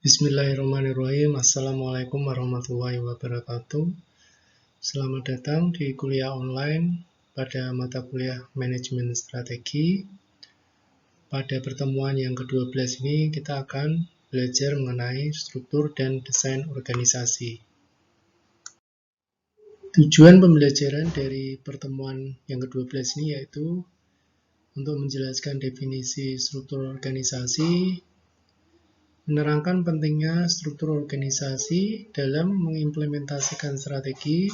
Bismillahirrahmanirrahim. Assalamualaikum warahmatullahi wabarakatuh. Selamat datang di kuliah online pada mata kuliah Manajemen Strategi. Pada pertemuan yang ke-12 ini kita akan belajar mengenai struktur dan desain organisasi. Tujuan pembelajaran dari pertemuan yang ke-12 ini yaitu untuk menjelaskan definisi struktur organisasi, menerangkan pentingnya struktur organisasi dalam mengimplementasikan strategi,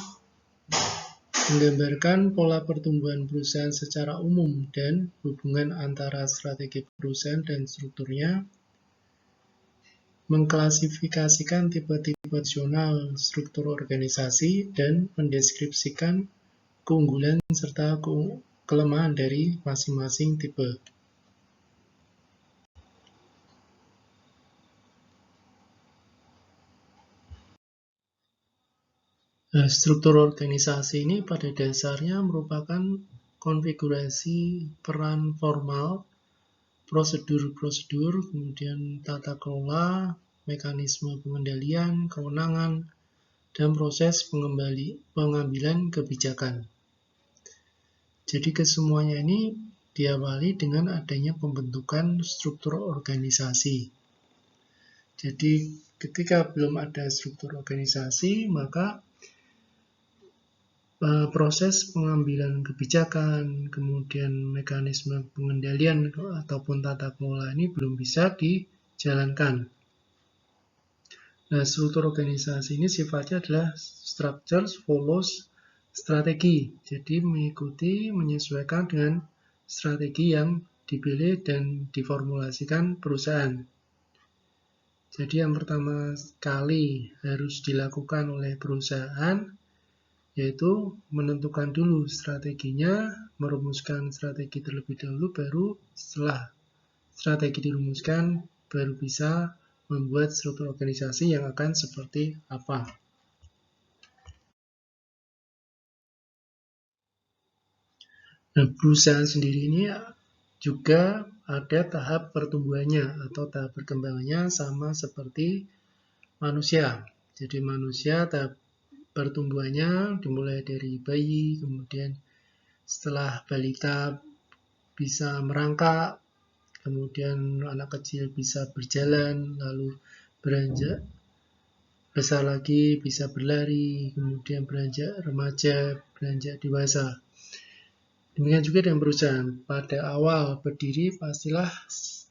menggambarkan pola pertumbuhan perusahaan secara umum dan hubungan antara strategi perusahaan dan strukturnya, mengklasifikasikan tipe-tipe tradisional struktur organisasi, dan mendeskripsikan keunggulan serta kelemahan dari masing-masing tipe. Struktur organisasi ini pada dasarnya merupakan konfigurasi peran formal, prosedur-prosedur, kemudian tata kelola, mekanisme pengendalian, kewenangan, dan proses pengambilan kebijakan. Jadi kesemuanya ini diawali dengan adanya pembentukan struktur organisasi. Jadi ketika belum ada struktur organisasi, maka proses pengambilan kebijakan, kemudian mekanisme pengendalian ataupun tata kelola ini belum bisa dijalankan. Nah, struktur organisasi ini sifatnya adalah structures follows strategi. Jadi menyesuaikan dengan strategi yang dipilih dan diformulasikan perusahaan. Jadi yang pertama kali harus dilakukan oleh perusahaan yaitu menentukan dulu strateginya, merumuskan strategi terlebih dahulu, baru setelah strategi dirumuskan, baru bisa membuat struktur organisasi yang akan seperti apa. Nah, perusahaan sendiri ini juga ada tahap pertumbuhannya atau tahap perkembangannya sama seperti manusia. Jadi manusia tahap pertumbuhannya dimulai dari bayi, kemudian setelah balita bisa merangkak, kemudian anak kecil bisa berjalan, lalu beranjak besar lagi bisa berlari, kemudian beranjak remaja, beranjak dewasa. Demikian juga dengan perusahaan. Pada awal berdiri pastilah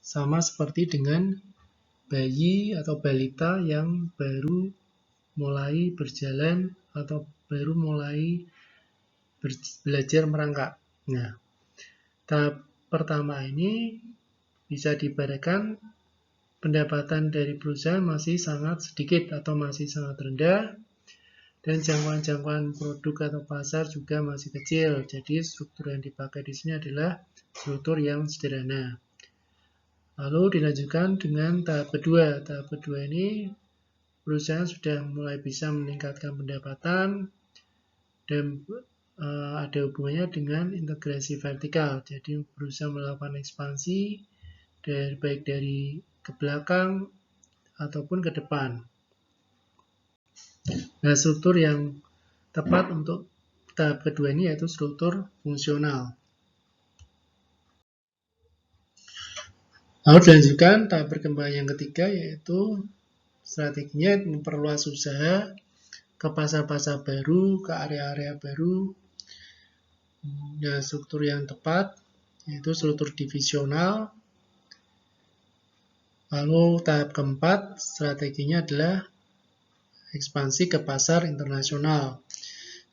sama seperti dengan bayi atau balita yang baru mulai berjalan atau baru mulai belajar merangkak. Nah, tahap pertama ini bisa diibaratkan pendapatan dari perusahaan masih sangat sedikit atau masih sangat rendah, dan jangkauan produk atau pasar juga masih kecil. Jadi struktur yang dipakai di sini adalah struktur yang sederhana. Lalu dilanjutkan dengan tahap kedua. Tahap kedua ini perusahaan sudah mulai bisa meningkatkan pendapatan dan ada hubungannya dengan integrasi vertikal. Jadi berusaha melakukan ekspansi baik dari ke belakang ataupun ke depan. Nah, struktur yang tepat untuk tahap kedua ini yaitu struktur fungsional. Lalu dilanjutkan tahap perkembangan yang ketiga yaitu strateginya memperluas usaha ke pasar-pasar baru, ke area-area baru. Nah, struktur yang tepat yaitu struktur divisional. Lalu tahap keempat strateginya adalah ekspansi ke pasar internasional.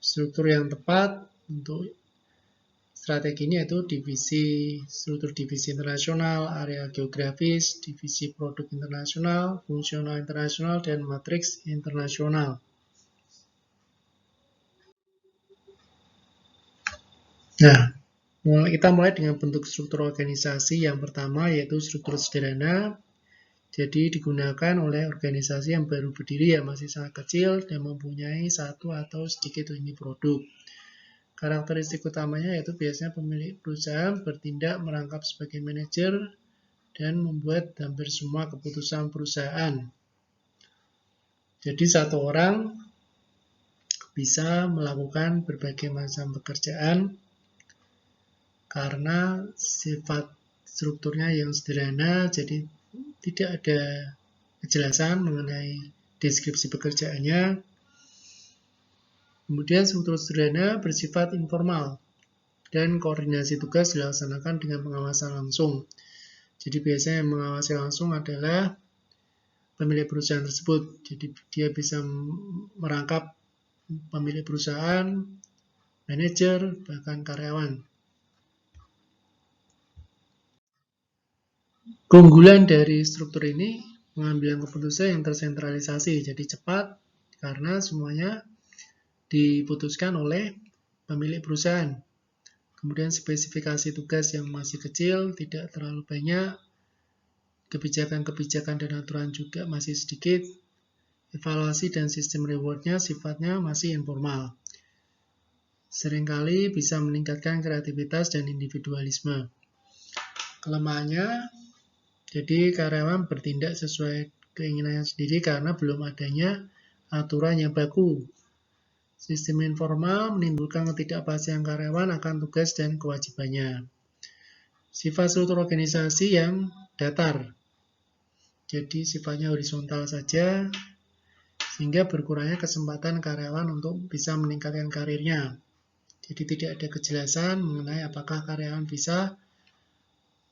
Struktur yang tepat untuk strategi ini yaitu struktur divisi internasional, area geografis, divisi produk internasional, fungsional internasional, dan matriks internasional. Nah, kita mulai dengan bentuk struktur organisasi yang pertama yaitu struktur sederhana. Jadi digunakan oleh organisasi yang baru berdiri yang masih sangat kecil dan mempunyai satu atau sedikit unit produk. Karakteristik utamanya yaitu biasanya pemilik perusahaan bertindak merangkap sebagai manajer dan membuat hampir semua keputusan perusahaan. Jadi satu orang bisa melakukan berbagai macam pekerjaan karena sifat strukturnya yang sederhana, jadi tidak ada kejelasan mengenai deskripsi pekerjaannya. Kemudian struktur sederhana bersifat informal dan koordinasi tugas dilaksanakan dengan pengawasan langsung. Jadi biasanya yang mengawasi langsung adalah pemilik perusahaan tersebut. Jadi dia bisa merangkap pemilik perusahaan, manajer, bahkan karyawan. Keunggulan dari struktur ini pengambilan keputusan yang tersentralisasi, jadi cepat karena semuanya diputuskan oleh pemilik perusahaan. Kemudian spesifikasi tugas yang masih kecil, tidak terlalu banyak, kebijakan-kebijakan dan aturan juga masih sedikit, evaluasi dan sistem rewardnya sifatnya masih informal. Seringkali bisa meningkatkan kreativitas dan individualisme. Kelemahannya, jadi karyawan bertindak sesuai keinginannya sendiri karena belum adanya aturan yang baku. Sistem informal menimbulkan ketidakpastian karyawan akan tugas dan kewajibannya. Sifat struktur organisasi yang datar. Jadi sifatnya horizontal saja, sehingga berkurangnya kesempatan karyawan untuk bisa meningkatkan karirnya. Jadi tidak ada kejelasan mengenai apakah karyawan bisa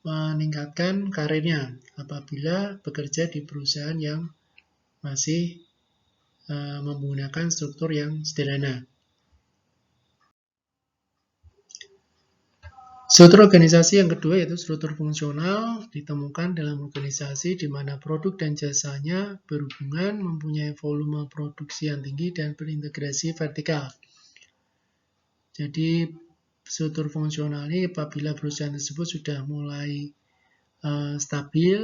meningkatkan karirnya apabila bekerja di perusahaan yang masih menggunakan struktur yang sederhana. Struktur organisasi yang kedua yaitu struktur fungsional, ditemukan dalam organisasi di mana produk dan jasanya berhubungan, mempunyai volume produksi yang tinggi dan berintegrasi vertikal. Jadi struktur fungsional ini apabila perusahaan tersebut sudah mulai stabil,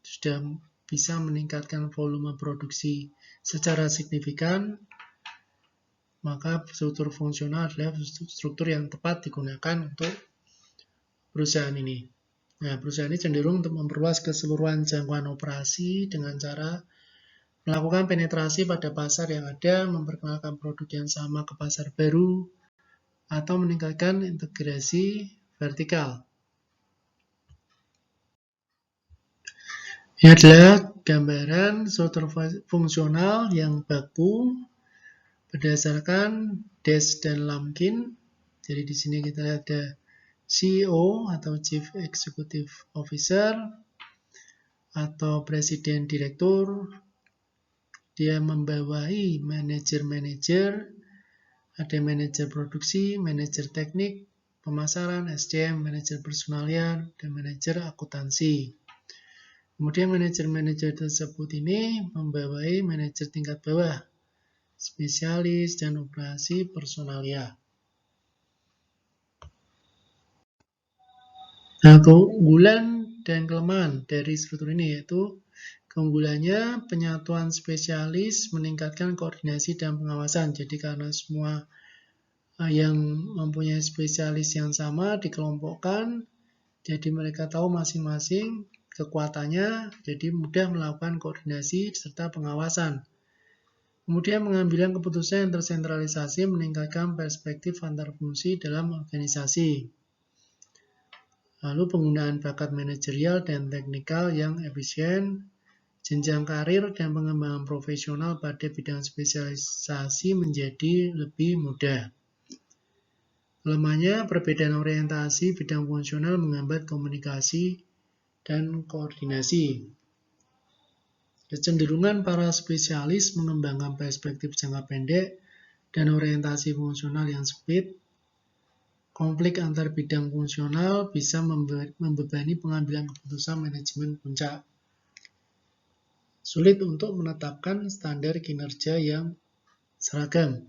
sudah bisa meningkatkan volume produksi secara signifikan, maka struktur fungsional adalah struktur yang tepat digunakan untuk perusahaan ini. Nah, perusahaan ini cenderung untuk memperluas keseluruhan jangkauan operasi dengan cara melakukan penetrasi pada pasar yang ada, memperkenalkan produk yang sama ke pasar baru, atau meningkatkan integrasi vertikal. Ini adalah gambaran struktur fungsional yang baku berdasarkan Des dan Lamkin. Jadi di sini kita lihat ada CEO atau Chief Executive Officer atau Presiden Direktur. Dia membawahi manajer-manajer, ada manajer produksi, manajer teknik, pemasaran, SDM, manajer personalia, dan manajer akuntansi. Kemudian manajer-manajer tersebut ini membawahi manajer tingkat bawah, spesialis, dan operasi personalia. Nah, keunggulan dan kelemahan dari struktur ini yaitu keunggulannya penyatuan spesialis meningkatkan koordinasi dan pengawasan. Jadi karena semua yang mempunyai spesialis yang sama dikelompokkan, jadi mereka tahu masing-masing kekuatannya, jadi mudah melakukan koordinasi serta pengawasan. Kemudian pengambilan keputusan yang tersentralisasi meningkatkan perspektif antar fungsi dalam organisasi. Lalu penggunaan bakat manajerial dan teknikal yang efisien, jenjang karir dan pengembangan profesional pada bidang spesialisasi menjadi lebih mudah. Kelemahannya, perbedaan orientasi bidang fungsional menghambat komunikasi dan koordinasi. Kecenderungan para spesialis mengembangkan perspektif jangka pendek dan orientasi fungsional yang sempit. Konflik antar bidang fungsional bisa membebani pengambilan keputusan manajemen puncak. Sulit untuk menetapkan standar kinerja yang seragam.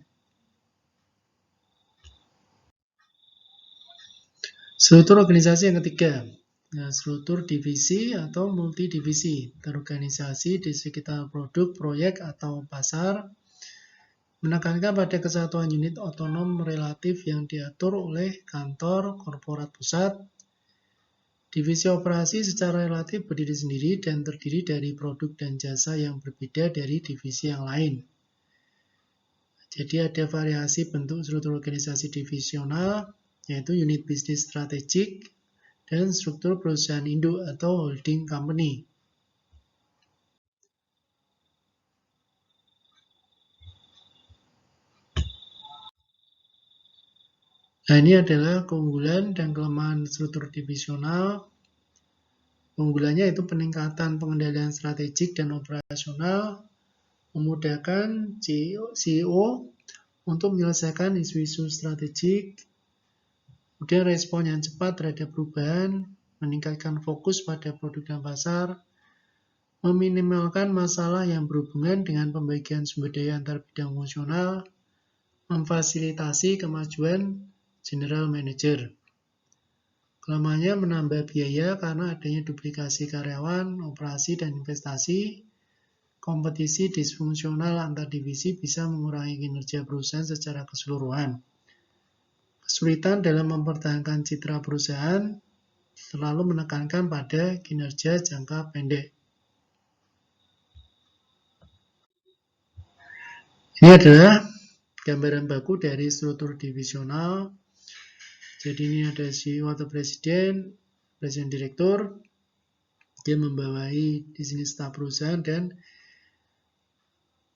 Struktur organisasi yang ketiga. Nah, struktur divisi atau multidivisi, terorganisasi di sekitar produk, proyek, atau pasar, menekankan pada kesatuan unit otonom relatif yang diatur oleh kantor korporat pusat, Divisi operasi secara relatif berdiri sendiri dan terdiri dari produk dan jasa yang berbeda dari divisi yang lain. Jadi ada variasi bentuk struktur organisasi divisional, yaitu unit bisnis strategik dan struktur perusahaan induk atau holding company. Nah, ini adalah keunggulan dan kelemahan struktur divisional. Keunggulannya itu peningkatan pengendalian strategik dan operasional, memudahkan CEO untuk menyelesaikan isu-isu strategik, kemudian respon yang cepat terhadap perubahan, meningkatkan fokus pada produk dan pasar, meminimalkan masalah yang berhubungan dengan pembagian sumber daya antar bidang fungsional, memfasilitasi kemajuan general manager. Kelemahannya menambah biaya karena adanya duplikasi karyawan, operasi, dan investasi. Kompetisi disfungsional antar divisi bisa mengurangi kinerja perusahaan secara keseluruhan. Kesulitan dalam mempertahankan citra perusahaan selalu menekankan pada kinerja jangka pendek. Ini adalah gambaran baku dari struktur divisional. Jadi ini ada CEO atau presiden direktur. Dia membawahi di sini staf perusahaan dan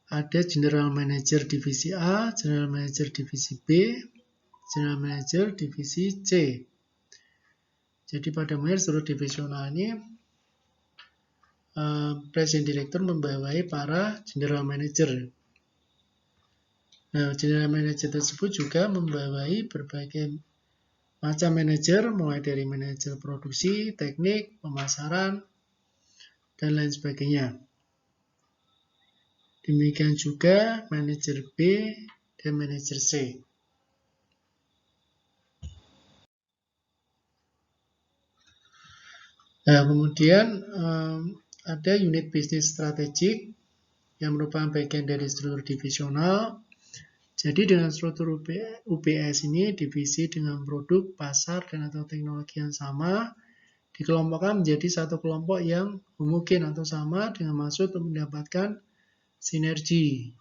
ada general manager divisi A, general manager divisi B, general manager divisi C. Jadi pada mulai struktur divisional ini presiden direktur membawahi para general manager. Nah, general manager tersebut juga membawahi berbagai macam manajer, mulai dari manajer produksi, teknik, pemasaran, dan lain sebagainya. Demikian juga manajer B dan manajer C. Nah, kemudian ada unit bisnis strategik yang merupakan bagian dari struktur divisional. Jadi dengan struktur UBS ini, divisi dengan produk, pasar, dan atau teknologi yang sama, dikelompokkan menjadi satu kelompok yang homogen atau sama dengan maksud untuk mendapatkan sinergi.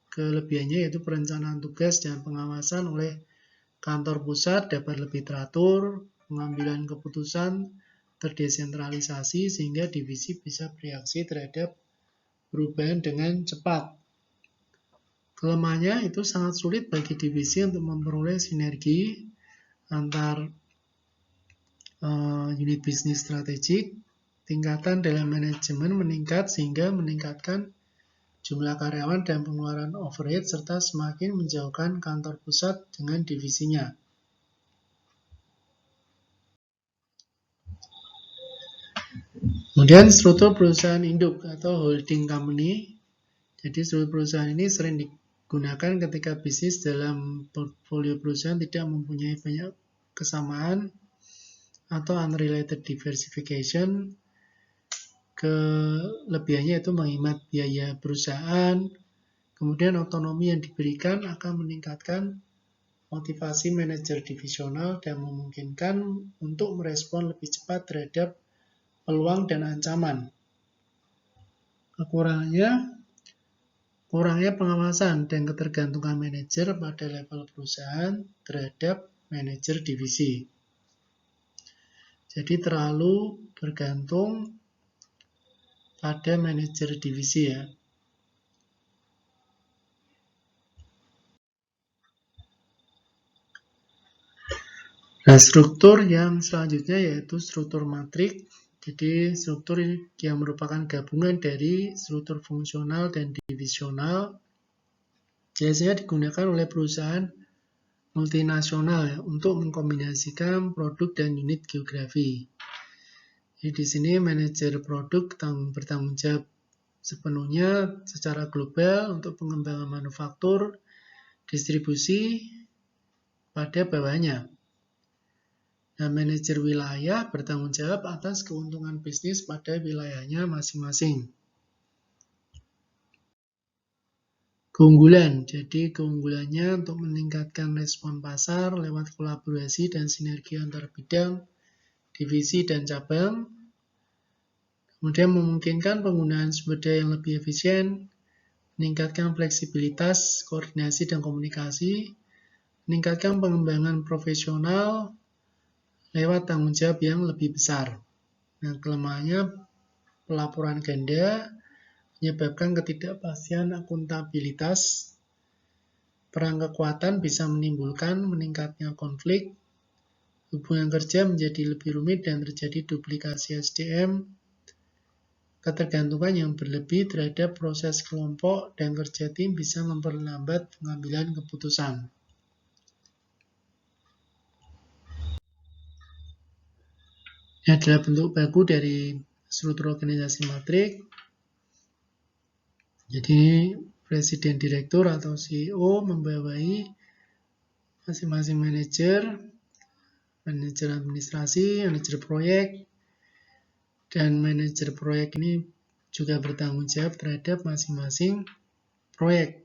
Kelebihannya yaitu perencanaan tugas dan pengawasan oleh kantor pusat dapat lebih teratur, pengambilan keputusan terdesentralisasi sehingga divisi bisa bereaksi terhadap perubahan dengan cepat. Kelemahannya itu sangat sulit bagi divisi untuk memperoleh sinergi antar unit bisnis strategik. Tingkatan dalam manajemen meningkat sehingga meningkatkan jumlah karyawan dan pengeluaran overhead serta semakin menjauhkan kantor pusat dengan divisinya. Kemudian struktur perusahaan induk atau holding company. Jadi struktur perusahaan ini sering digunakan ketika bisnis dalam portfolio perusahaan tidak mempunyai banyak kesamaan atau unrelated diversification. Kelebihannya itu menghemat biaya perusahaan. Kemudian otonomi yang diberikan akan meningkatkan motivasi manajer divisional dan memungkinkan untuk merespon lebih cepat terhadap peluang dan ancaman. Kurangnya pengawasan dan ketergantungan manajer pada level perusahaan terhadap manajer divisi. Jadi terlalu bergantung pada manajer divisi ya. Nah, struktur yang selanjutnya yaitu struktur matrik. Jadi struktur yang merupakan gabungan dari struktur fungsional dan divisional biasanya digunakan oleh perusahaan multinasional ya, untuk mengkombinasikan produk dan unit geografi. Jadi di sini manajer produk bertanggung jawab sepenuhnya secara global untuk pengembangan manufaktur, distribusi pada bawahnya. Nah, manajer wilayah bertanggung jawab atas keuntungan bisnis pada wilayahnya masing-masing. Keunggulan, jadi keunggulannya untuk meningkatkan respon pasar lewat kolaborasi dan sinergi antar bidang, divisi dan cabang. Kemudian memungkinkan penggunaan sumber daya yang lebih efisien, meningkatkan fleksibilitas, koordinasi, dan komunikasi, meningkatkan pengembangan profesional lewat tanggung jawab yang lebih besar. Nah, kelemahannya pelaporan ganda, menyebabkan ketidakpastian akuntabilitas, perang kekuatan bisa menimbulkan meningkatnya konflik, hubungan kerja menjadi lebih rumit dan terjadi duplikasi SDM, ketergantungan yang berlebih terhadap proses kelompok dan kerja tim bisa memperlambat pengambilan keputusan. Ini adalah bentuk baku dari struktur organisasi matrik. Jadi, presiden direktur atau CEO membawahi masing-masing manajer administrasi, manajer proyek, dan manajer proyek ini juga bertanggung jawab terhadap masing-masing proyek.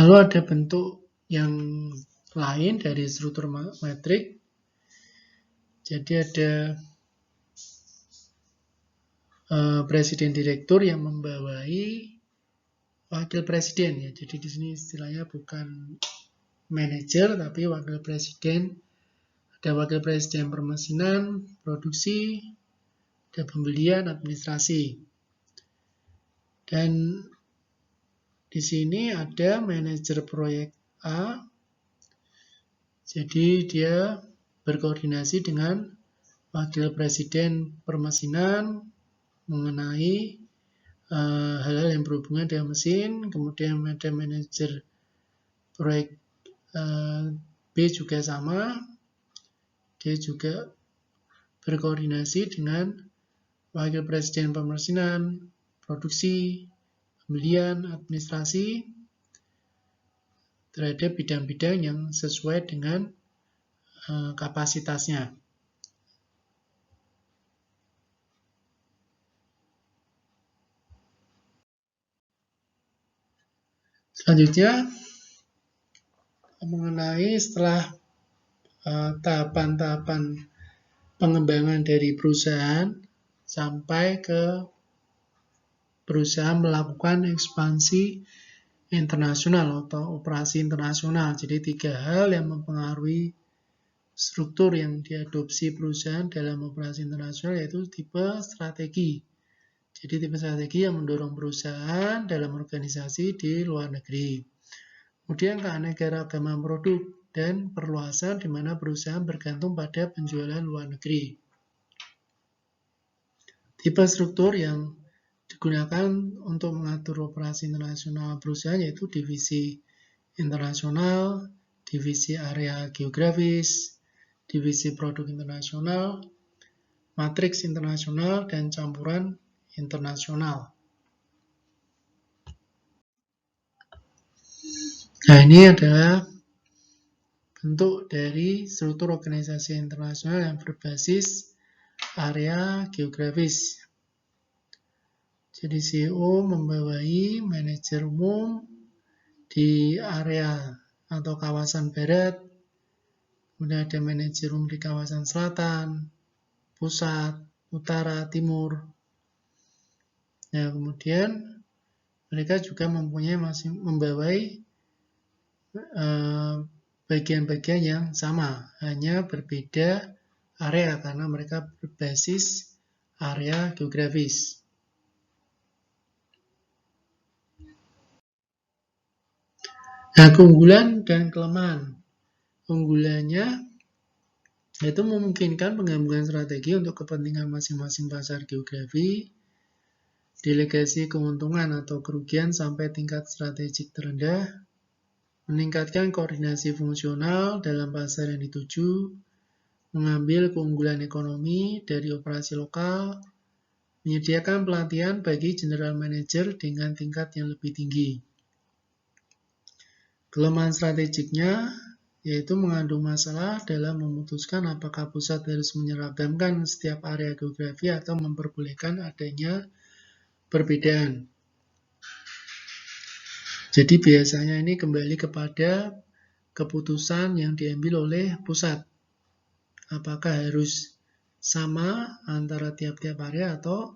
Lalu ada bentuk yang lain dari struktur matrik. Jadi ada presiden direktur yang membawahi wakil presiden ya. Jadi di sini istilahnya bukan manajer tapi wakil presiden. Ada wakil presiden permesinan, produksi, ada pembelian, administrasi. Dan di sini ada manajer proyek A. Jadi dia berkoordinasi dengan wakil presiden permesinan mengenai hal-hal yang berhubungan dengan mesin. Kemudian ada manajer proyek B juga sama. Dia juga berkoordinasi dengan wakil presiden permesinan, produksi, pembelian, administrasi terhadap bidang-bidang yang sesuai dengan kapasitasnya. Selanjutnya, mengenai setelah tahapan-tahapan pengembangan dari perusahaan sampai ke perusahaan melakukan ekspansi internasional atau operasi internasional. Jadi 3 hal yang mempengaruhi struktur yang diadopsi perusahaan dalam operasi internasional yaitu tipe strategi. Jadi tipe strategi yang mendorong perusahaan dalam organisasi di luar negeri. Kemudian keanekaragaman produk dan perluasan di mana perusahaan bergantung pada penjualan luar negeri. Tipe struktur yang digunakan untuk mengatur operasi internasional perusahaan yaitu divisi internasional, divisi area geografis, divisi produk internasional, matriks internasional, dan campuran internasional. Nah, ini adalah bentuk dari struktur organisasi internasional yang berbasis area geografis. Jadi CEO membawahi manajer umum di area atau kawasan barat, kemudian ada manajer umum di kawasan selatan, pusat, utara, timur. Nah, kemudian mereka juga membawahi bagian-bagian yang sama, hanya berbeda area karena mereka berbasis area geografis. Nah, keunggulan dan kelemahan. Keunggulannya yaitu memungkinkan penggabungan strategi untuk kepentingan masing-masing pasar geografi, delegasi keuntungan atau kerugian sampai tingkat strategik terendah, meningkatkan koordinasi fungsional dalam pasar yang dituju, mengambil keunggulan ekonomi dari operasi lokal, menyediakan pelatihan bagi general manager dengan tingkat yang lebih tinggi. Kelemahan strategiknya yaitu mengandung masalah dalam memutuskan apakah pusat harus menyeragamkan setiap area geografi atau memperbolehkan adanya perbedaan. Jadi biasanya ini kembali kepada keputusan yang diambil oleh pusat. Apakah harus sama antara tiap-tiap area atau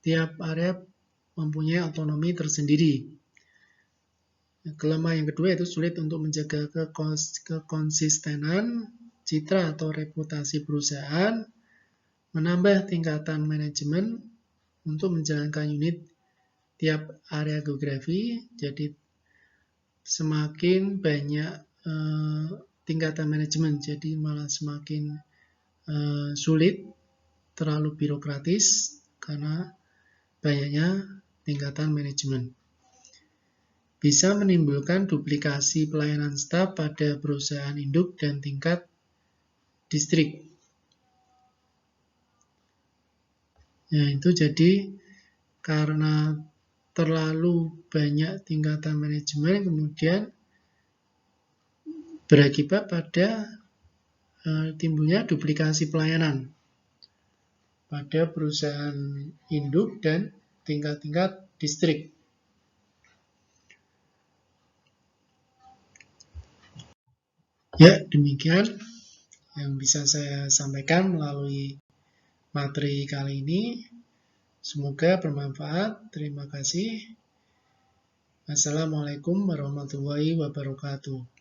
tiap area mempunyai otonomi tersendiri. Kelemahan yang kedua itu sulit untuk menjaga kekonsistenan citra atau reputasi perusahaan, menambah tingkatan manajemen untuk menjalankan unit tiap area geografi. Jadi semakin banyak tingkatan manajemen, jadi malah semakin sulit, terlalu birokratis karena banyaknya tingkatan manajemen. Bisa menimbulkan duplikasi pelayanan staf pada perusahaan induk dan tingkat distrik. Nah, itu jadi karena terlalu banyak tingkatan manajemen, kemudian berakibat pada timbulnya duplikasi pelayanan pada perusahaan induk dan tingkat-tingkat distrik. Ya, demikian yang bisa saya sampaikan melalui materi kali ini. Semoga bermanfaat. Terima kasih. Assalamualaikum warahmatullahi wabarakatuh.